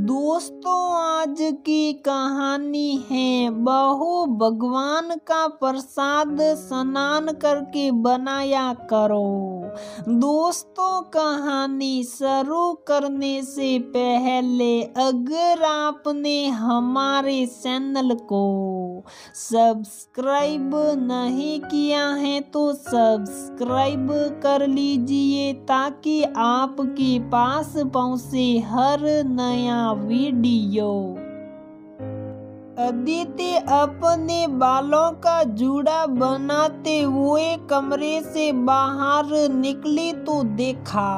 दोस्तों, आज की कहानी है बहू भगवान का प्रसाद स्नान करके बनाया करो। दोस्तों, कहानी शुरू करने से पहले अगर आपने हमारे चैनल को सब्सक्राइब नहीं किया है तो सब्सक्राइब कर लीजिए ताकि आपके पास पहुंचे हर नया वीडियो। अदिति अपने बालों का जूड़ा बनाते हुए कमरे से बाहर निकली तो देखा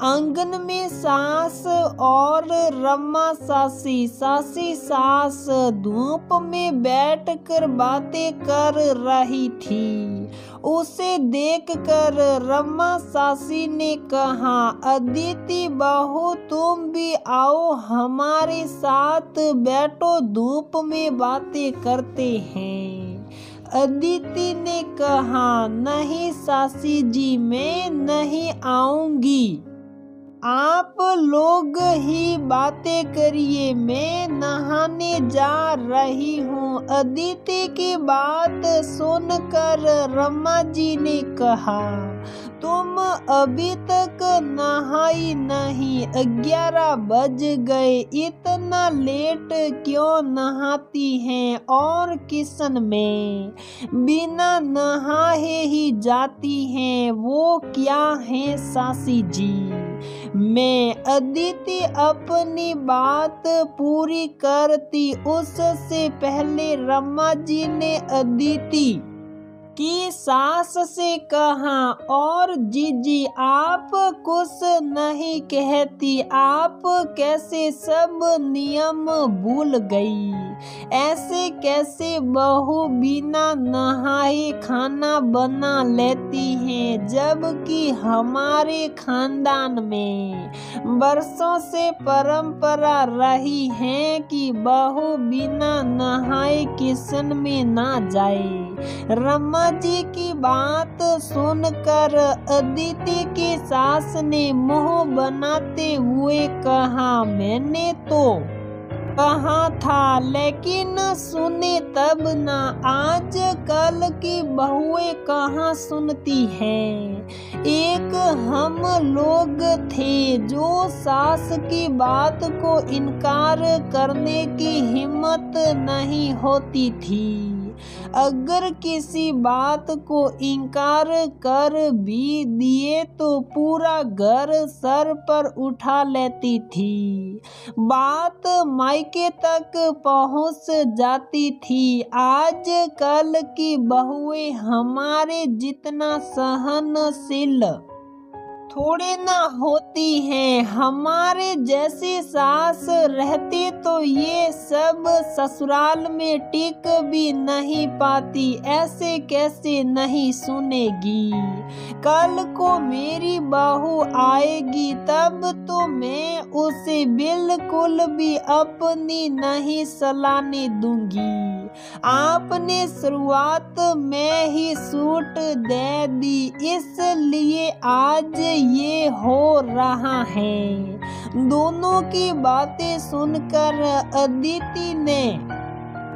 आंगन में सास और रमा सासी सास धूप में बैठकर बातें कर रही थी। उसे देखकर रमा सासी ने कहा, अदिति बहू, तुम भी आओ, हमारे साथ बैठो, धूप में बातें करते हैं। अदिति ने कहा, नहीं सासी जी, मैं नहीं आऊंगी, आप लोग ही बातें करिए, मैं नहाने जा रही हूँ। अदिति की बात सुनकर रमा जी ने कहा, तुम अभी तक नहाई नहीं, 11 बज गए, इतना लेट क्यों नहाती हैं और किचन में बिना नहाए ही जाती हैं, वो क्या है सासी जी? मैं अदिति अपनी बात पूरी करती उससे पहले रमा जी ने अदिति की सास से कहा, और जीजी आप कुछ नहीं कहती, आप कैसे सब नियम भूल गई? ऐसे कैसे बहू बिना नहाए खाना बना लेती हैं, जबकि हमारे खानदान में बरसों से परंपरा रही है कि बहू बिना नहाए किचन में ना जाए। रमा जी की बात सुनकर अदिति की सास ने मुंह बनाते हुए कहा, मैंने तो कहा था, लेकिन सुने तब ना, आज कल की बहुएं कहाँ सुनती हैं। एक हम लोग थे जो सास की बात को इनकार करने की हिम्मत नहीं होती थी। अगर किसी बात को इनकार कर भी दिए तो पूरा घर सर पर उठा लेती थी, बात मायके तक पहुंच जाती थी। आज कल की बहुएं हमारे जितना सहनशील थोड़े ना होती हैं। हमारे जैसी सास रहती तो ये सब ससुराल में टिक भी नहीं पाती, ऐसे कैसे नहीं सुनेगी? कल को मेरी बहू आएगी तब तो मैं उसे बिल्कुल भी अपनी नहीं सलाने दूंगी। आपने शुरुआत में ही सूट दे दी, इसलिए आज ये हो रहा है। दोनों की बातें सुनकर अदिति ने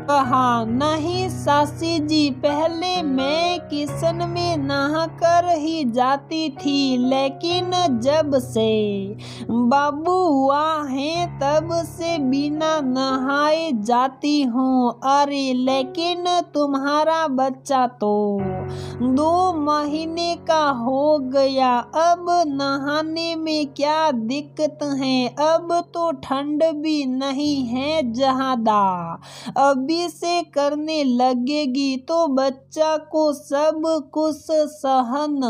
कहा, नहीं सासी जी, पहले मैं किचन में नहाकर ही जाती थी, लेकिन जब से बाबू हुआ है तब से बिना नहाए जाती हूँ। अरे लेकिन तुम्हारा बच्चा तो 2 महीने का हो गया, अब नहाने में क्या दिक्कत है? अब तो ठंड भी नहीं है ज्यादा, अभी से करने लगेगी तो बच्चा को सब कुछ सहन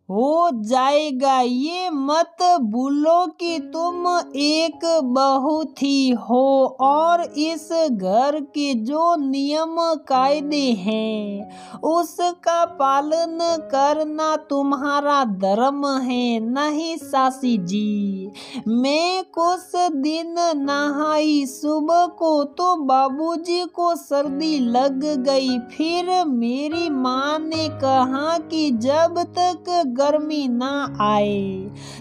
हो जाएगा। ये मत भूलो कि तुम एक बहू थी हो और इस घर के जो नियम कायदे हैं उसका पालन करना तुम्हारा धर्म है। नहीं सासी जी, मैं कुछ दिन नहाई, सुबह को तो बाबूजी को सर्दी लग गई, फिर मेरी माँ ने कहा कि जब तक गर्मी ना आए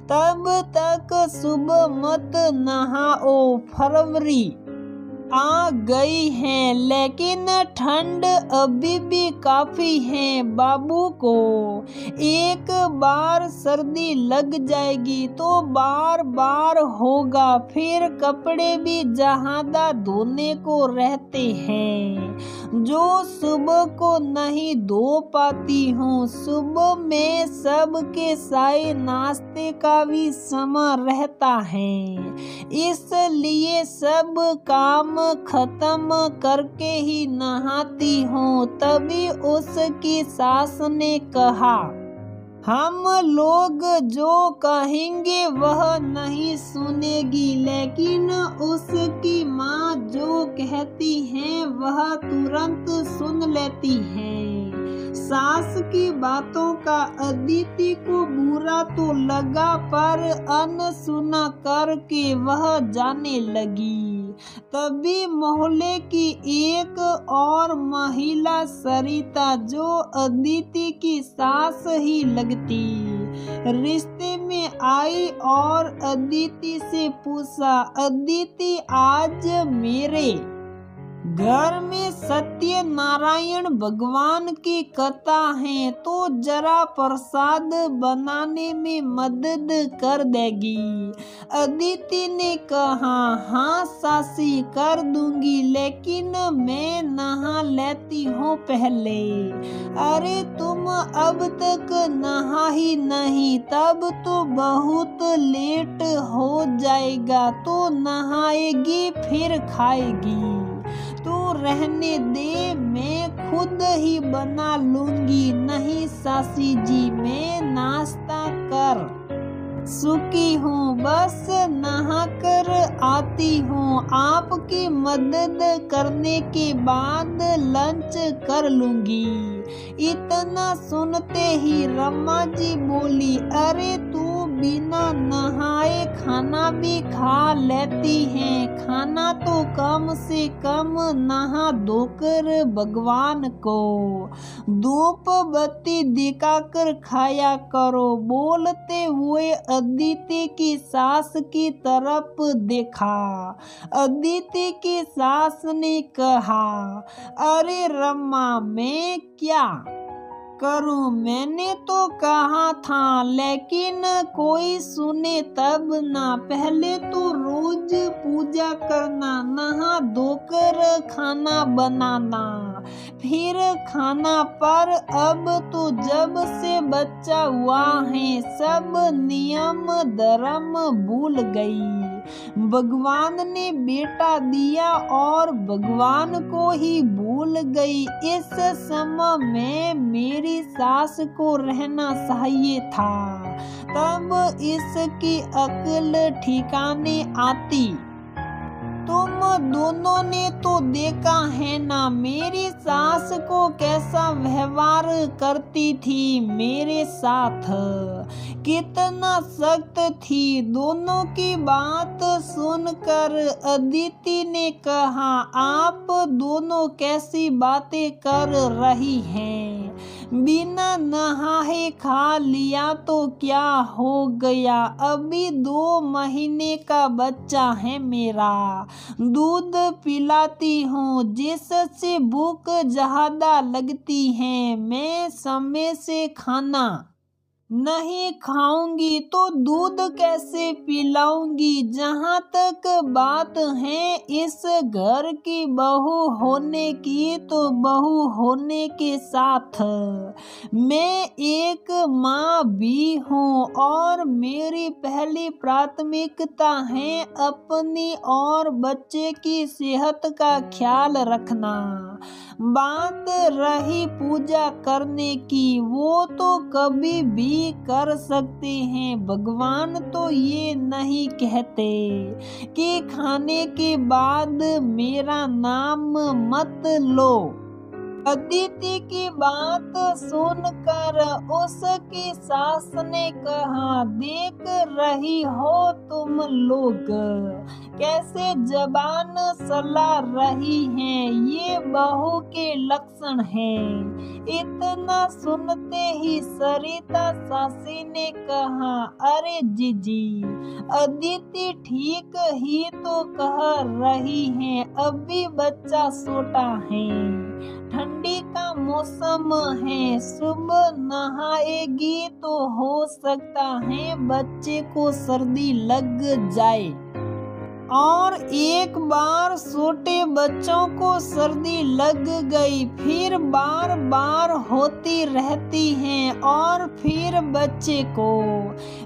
तब तक सुबह मत नहाओ। फरवरी आ गई है लेकिन ठंड अभी भी काफी है बाबू को। एक बार सर्दी लग जाएगी तो बार बार होगा, फिर कपड़े भी ज्यादा धोने को रहते हैं जो सुबह को नहीं धो पाती हूँ। सुबह में सबके साए नाश्ते का भी समय रहता है, इसलिए सब काम खत्म करके ही नहाती हूँ। तभी उसकी सास ने कहा, हम लोग जो कहेंगे वह नहीं सुनेगी, लेकिन उसकी माँ जो कहती है वह तुरंत सुन लेती है। सास की बातों का अदिति को बुरा तो लगा, पर अनसुना करके वह जाने लगी। तभी मोहल्ले की एक और महिला सरिता, जो अदिति की सास ही लगती, रिश्ते में आई और अदिति से पूछा, अदिति आज मेरे घर में सत्यनारायण भगवान की कथा है तो जरा प्रसाद बनाने में मदद कर देगी। अदिति ने कहा, हाँ सासी कर दूंगी, लेकिन मैं नहा लेती हूँ पहले। अरे तुम अब तक नहा ही नहीं, तब तो बहुत लेट हो जाएगा, तो नहाएगी फिर खाएगी। तू रहने दे, मैं खुद ही बना लूंगी। नहीं सासी जी, मैं नाश्ता कर चुकी हूँ, बस नहा कर आती हूँ। आपकी मदद करने के बाद लंच कर लूंगी। इतना सुनते ही रमा जी बोली, अरे तू बिना नहाए खाना भी खा लेती है, खाना तो कम से कम नहा धोकर भगवान को धूप बत्ती दिखाकर खाया करो। बोलते हुए अदिति की सास की तरफ देखा। अदिति की सास ने कहा, अरे रमा मैं क्या करूं, मैंने तो कहा था, लेकिन कोई सुने तब ना। पहले तो रोज पूजा करना, नहा धोकर खाना बनाना, फिर खाना, पर अब तो जब से बच्चा हुआ है सब नियम धर्म भूल गई। भगवान ने बेटा दिया और भगवान को ही भूल गई। इस समय में मेरी सास को रहना चाहिए था, तब इसकी अक्ल ठिकाने आती। तुम दोनों ने तो देखा है ना मेरी सास को कैसा व्यवहार करती थी मेरे साथ, कितना सख्त थी। दोनों की बात सुनकर अदिति ने कहा, आप दोनों कैसी बातें कर रही हैं, बिना नहाए खा लिया तो क्या हो गया, अभी 2 महीने का बच्चा है मेरा, दूध पिलाती हूँ जिससे भूख ज्यादा लगती है। मैं समय से खाना नहीं खाऊंगी तो दूध कैसे पिलाऊंगी। जहाँ तक बात है इस घर की बहू होने की, तो बहू होने के साथ मैं एक माँ भी हूँ और मेरी पहली प्राथमिकता है अपनी और बच्चे की सेहत का ख्याल रखना। बात रही पूजा करने की, वो तो कभी भी कर सकते हैं। भगवान तो ये नहीं कहते कि खाने के बाद मेरा नाम मत लो। अदिति की बात सुनकर उसकी सास ने कहा, देख रही हो तुम लोग कैसे जबान चला रही हैं, ये बहू के लक्षण हैं। इतना सुनते ही सरिता सासी ने कहा, अरे जीजी, अदिति ठीक ही तो कह रही है, अभी बच्चा छोटा है, ठंडी का मौसम है, सुबह नहाएगी तो हो सकता है बच्चे को सर्दी लग जाए। और एक बार छोटे बच्चों को सर्दी लग गई फिर बार बार होती रहती है और फिर बच्चे को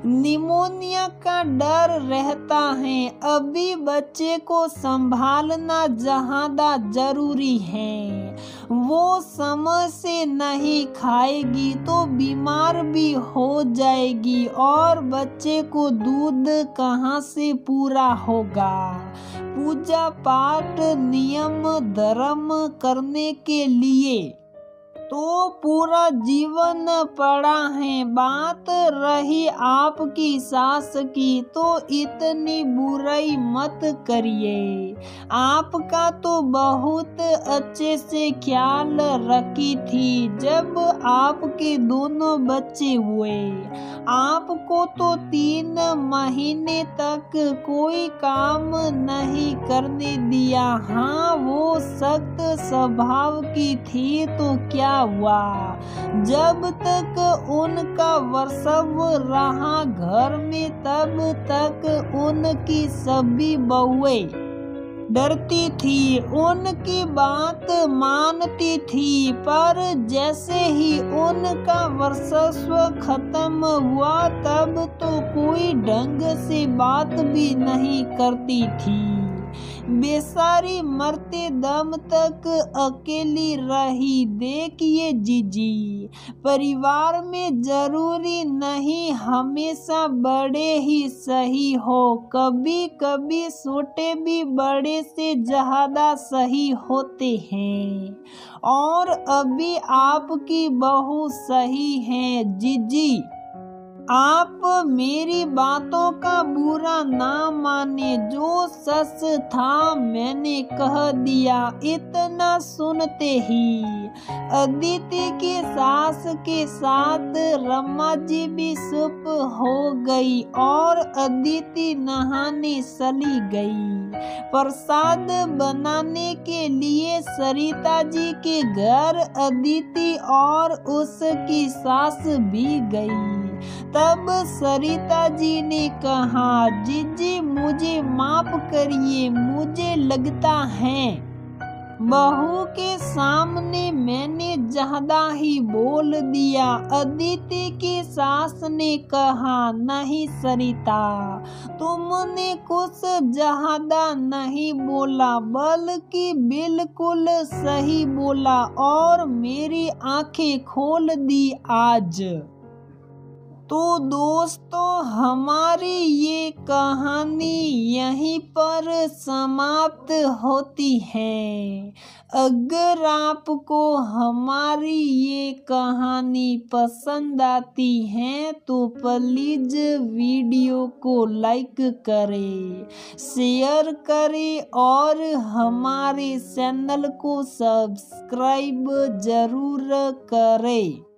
निमोनिया का डर रहता है। अभी बच्चे को संभालना ज़्यादा जरूरी है। वो समय से नहीं खाएगी तो बीमार भी हो जाएगी और बच्चे को दूध कहाँ से पूरा होगा। पूजा पाठ नियम धर्म करने के लिए तो पूरा जीवन पड़ा है। बात रही आपकी सास की तो इतनी बुराई मत करिए। आपका तो बहुत अच्छे से ख्याल रखी थी जब आपके दोनों बच्चे हुए। आपको तो 3 महीने तक कोई काम नहीं करने दिया। हाँ, वो सख्त स्वभाव की थी तो क्या हुआ, जब तक उनका वर्षव रहा घर में तब तक उनकी सभी बहुएं डरती थी, उनकी बात मानती थी। पर जैसे ही उनका वर्चस्व खत्म हुआ तब तो कोई ढंग से बात भी नहीं करती थी। बेचारी मरते दम तक अकेली रही। देखिए जीजी, परिवार में जरूरी नहीं हमेशा बड़े ही सही हो, कभी कभी छोटे भी बड़े से ज्यादा सही होते हैं। और अभी आपकी बहू सही है जीजी। आप मेरी बातों का बुरा ना माने, जो सच था मैंने कह दिया। इतना सुनते ही अदिति की सास के साथ रमा जी भी चुप हो गई और अदिति नहाने चली गई। प्रसाद बनाने के लिए सरिता जी के घर अदिति और उसकी सास भी गई। तब सरिता जी ने कहा, जीजी मुझे माफ करिए, मुझे लगता है बहू के सामने मैंने ज्यादा ही बोल दिया। अदिति की सास ने कहा, नहीं सरिता, तुमने कुछ ज्यादा नहीं बोला बल्कि बिल्कुल सही बोला और मेरी आंखें खोल दी आज। तो दोस्तों, हमारी ये कहानी यहीं पर समाप्त होती है। अगर आपको हमारी ये कहानी पसंद आती है तो प्लीज वीडियो को लाइक करें, शेयर करें और हमारे चैनल को सब्सक्राइब जरूर करें।